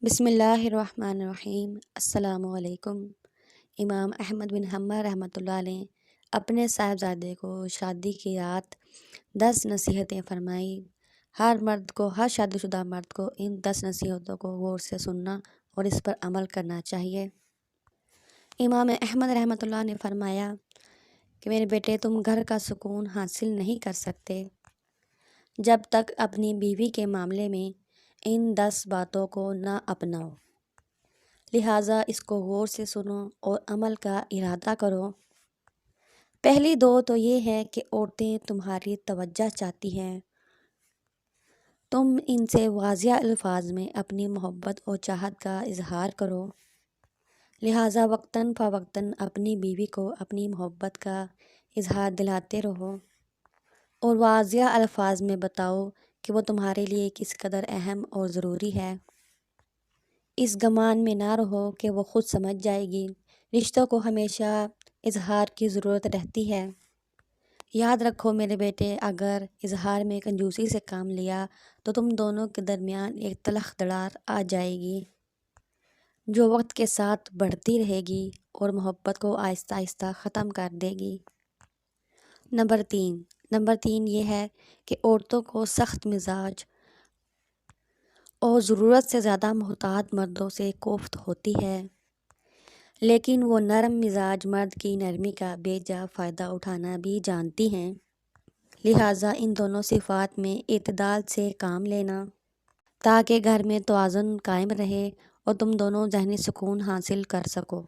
بسم اللہ الرحمن الرحیم۔ السلام علیکم۔ امام احمد بن حنبل رحمۃ اللہ علیہ اپنے صاحبزادے کو شادی کی رات 10 نصیحتیں فرمائی۔ ہر شادی شدہ مرد کو ان 10 نصیحتوں کو غور سے سننا اور اس پر عمل کرنا چاہیے۔ امام احمد رحمۃ اللہ نے فرمایا کہ میرے بیٹے، تم گھر کا سکون حاصل نہیں کر سکتے جب تک اپنی بیوی کے معاملے میں ان 10 باتوں کو نہ اپناؤ، لہٰذا اس کو غور سے سنو اور عمل کا ارادہ کرو۔ پہلی دو تو یہ ہے کہ عورتیں تمہاری توجہ چاہتی ہیں، تم ان سے واضح الفاظ میں اپنی محبت اور چاہت کا اظہار کرو، لہٰذا وقتاً فوقتاً اپنی بیوی کو اپنی محبت کا اظہار دلاتے رہو اور واضح الفاظ میں بتاؤ کہ وہ تمہارے لیے کس قدر اہم اور ضروری ہے۔ اس گمان میں نہ رہو کہ وہ خود سمجھ جائے گی۔ رشتوں کو ہمیشہ اظہار کی ضرورت رہتی ہے۔ یاد رکھو میرے بیٹے، اگر اظہار میں کنجوسی سے کام لیا تو تم دونوں کے درمیان ایک تلخ دراڑ آ جائے گی جو وقت کے ساتھ بڑھتی رہے گی اور محبت کو آہستہ آہستہ ختم کر دے گی۔ نمبر تین یہ ہے کہ عورتوں کو سخت مزاج اور ضرورت سے زیادہ محتاط مردوں سے کوفت ہوتی ہے، لیکن وہ نرم مزاج مرد کی نرمی کا بے جا فائدہ اٹھانا بھی جانتی ہیں، لہٰذا ان دونوں صفات میں اعتدال سے کام لینا تاکہ گھر میں توازن قائم رہے اور تم دونوں ذہنی سکون حاصل کر سکو۔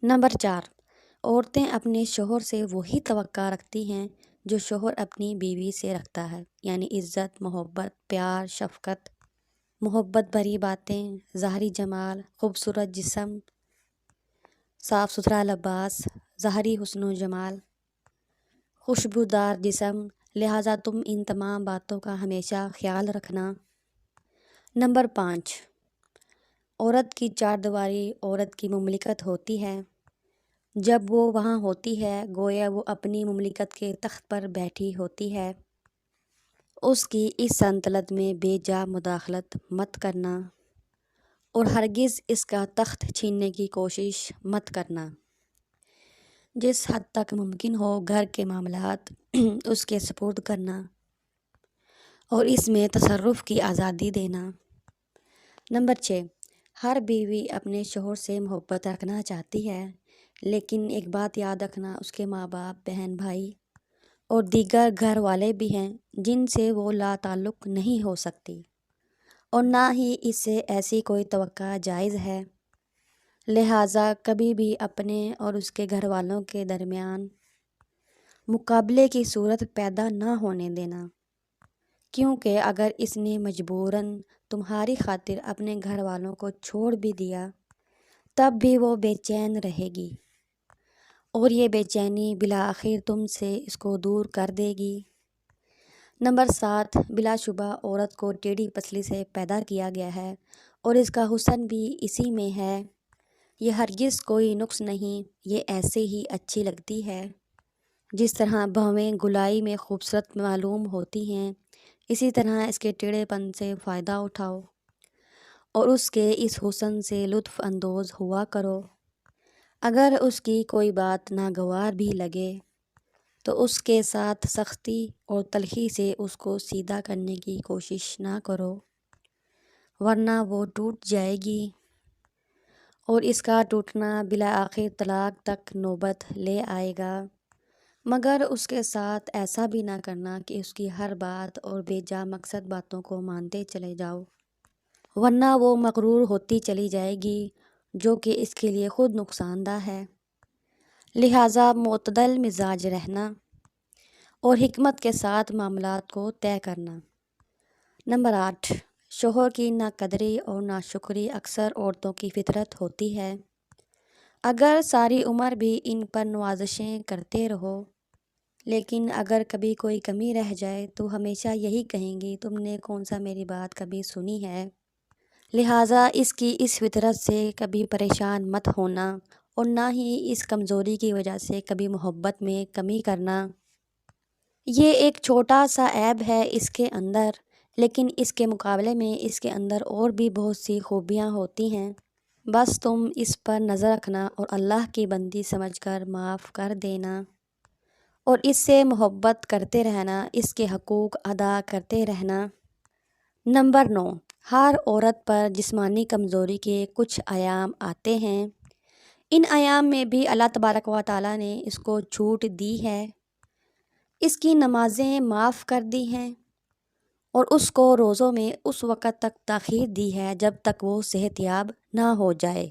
نمبر 4، عورتیں اپنے شوہر سے وہی توقع رکھتی ہیں جو شوہر اپنی بیوی سے رکھتا ہے، یعنی عزت، محبت، پیار، شفقت، محبت بھری باتیں، ظاہری جمال، خوبصورت جسم، صاف ستھرا لباس، ظاہری حسن و جمال، خوشبودار جسم، لہٰذا تم ان تمام باتوں کا ہمیشہ خیال رکھنا۔ نمبر 5، عورت کی چار دیواری عورت کی مملکت ہوتی ہے۔ جب وہ وہاں ہوتی ہے گویا وہ اپنی مملکت کے تخت پر بیٹھی ہوتی ہے۔ اس کی اس سلطنت میں بے جا مداخلت مت کرنا اور ہرگز اس کا تخت چھیننے کی کوشش مت کرنا۔ جس حد تک ممکن ہو گھر کے معاملات اس کے سپرد کرنا اور اس میں تصرف کی آزادی دینا۔ نمبر 6، ہر بیوی اپنے شوہر سے محبت رکھنا چاہتی ہے، لیکن ایک بات یاد رکھنا، اس کے ماں باپ، بہن بھائی اور دیگر گھر والے بھی ہیں جن سے وہ لا تعلق نہیں ہو سکتی اور نہ ہی اس سے ایسی کوئی توقع جائز ہے، لہٰذا کبھی بھی اپنے اور اس کے گھر والوں کے درمیان مقابلے کی صورت پیدا نہ ہونے دینا، کیونکہ اگر اس نے مجبوراً تمہاری خاطر اپنے گھر والوں کو چھوڑ بھی دیا تب بھی وہ بے چین رہے گی اور یہ بے چینی بالآخر تم سے اس کو دور کر دے گی۔ نمبر 7، بلا شبہ عورت کو ٹیڑھی پسلی سے پیدا کیا گیا ہے اور اس کا حسن بھی اسی میں ہے۔ یہ ہرگز کوئی نقص نہیں، یہ ایسے ہی اچھی لگتی ہے۔ جس طرح بھویں گلائی میں خوبصورت معلوم ہوتی ہیں، اسی طرح اس کے ٹیڑھے پن سے فائدہ اٹھاؤ اور اس کے اس حسن سے لطف اندوز ہوا کرو۔ اگر اس کی کوئی بات ناگوار بھی لگے تو اس کے ساتھ سختی اور تلخی سے اس کو سیدھا کرنے کی کوشش نہ کرو، ورنہ وہ ٹوٹ جائے گی اور اس کا ٹوٹنا بالآخر طلاق تک نوبت لے آئے گا، مگر اس کے ساتھ ایسا بھی نہ کرنا کہ اس کی ہر بات اور بے جا مقصد باتوں کو مانتے چلے جاؤ، ورنہ وہ مغرور ہوتی چلی جائے گی جو کہ اس کے لیے خود نقصان دہ ہے۔ لہٰذا معتدل مزاج رہنا اور حکمت کے ساتھ معاملات کو طے کرنا۔ نمبر 8، شوہر کی ناقدری اور ناشکری اکثر عورتوں کی فطرت ہوتی ہے۔ اگر ساری عمر بھی ان پر نوازشیں کرتے رہو، لیکن اگر کبھی کوئی کمی رہ جائے تو ہمیشہ یہی کہیں گی تم نے کون سا میری بات کبھی سنی ہے۔ لہٰذا اس کی اس فطرت سے کبھی پریشان مت ہونا اور نہ ہی اس کمزوری کی وجہ سے کبھی محبت میں کمی کرنا۔ یہ ایک چھوٹا سا عیب ہے اس کے اندر، لیکن اس کے مقابلے میں اس کے اندر اور بھی بہت سی خوبیاں ہوتی ہیں، بس تم اس پر نظر رکھنا اور اللہ کی بندی سمجھ کر معاف کر دینا اور اس سے محبت کرتے رہنا، اس کے حقوق ادا کرتے رہنا۔ نمبر 9، ہر عورت پر جسمانی کمزوری کے کچھ ایام آتے ہیں۔ ان ایام میں بھی اللہ تبارک و تعالیٰ نے اس کو چھوٹ دی ہے، اس کی نمازیں معاف کر دی ہیں اور اس کو روزوں میں اس وقت تک تاخیر دی ہے جب تک وہ صحت یاب نہ ہو جائے۔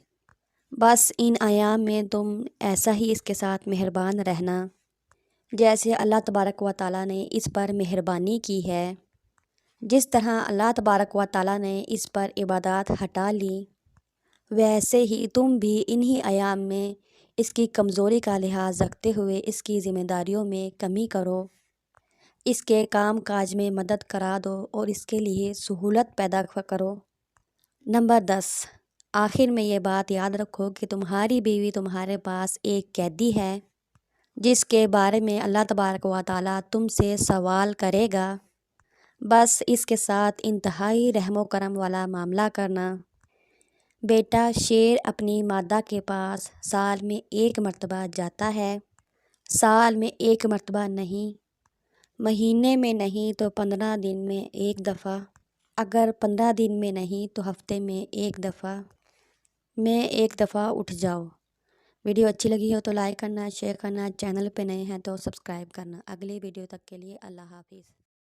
بس ان ایام میں تم ایسا ہی اس کے ساتھ مہربان رہنا جیسے اللہ تبارک و تعالیٰ نے اس پر مہربانی کی ہے۔ جس طرح اللہ تبارک و تعالیٰ نے اس پر عبادات ہٹا لی، ویسے ہی تم بھی انہی ایام میں اس کی کمزوری کا لحاظ رکھتے ہوئے اس کی ذمہ داریوں میں کمی کرو، اس کے کام کاج میں مدد کرا دو اور اس کے لیے سہولت پیدا کرو۔ نمبر 10، آخر میں یہ بات یاد رکھو کہ تمہاری بیوی تمہارے پاس ایک قیدی ہے جس کے بارے میں اللہ تبارک و تعالیٰ تم سے سوال کرے گا۔ بس اس کے ساتھ انتہائی رحم و کرم والا معاملہ کرنا۔ بیٹا شیر اپنی مادہ کے پاس سال میں ایک مرتبہ جاتا ہے، سال میں ایک مرتبہ نہیں، مہینے میں نہیں تو 15 دن میں ایک دفعہ، اگر 15 دن میں نہیں تو ہفتے میں ایک دفعہ اٹھ جاؤ۔ ویڈیو اچھی لگی ہو تو لائک کرنا، شیئر کرنا، چینل پہ نئے ہیں تو سبسکرائب کرنا۔ اگلی ویڈیو تک کے لیے اللہ حافظ۔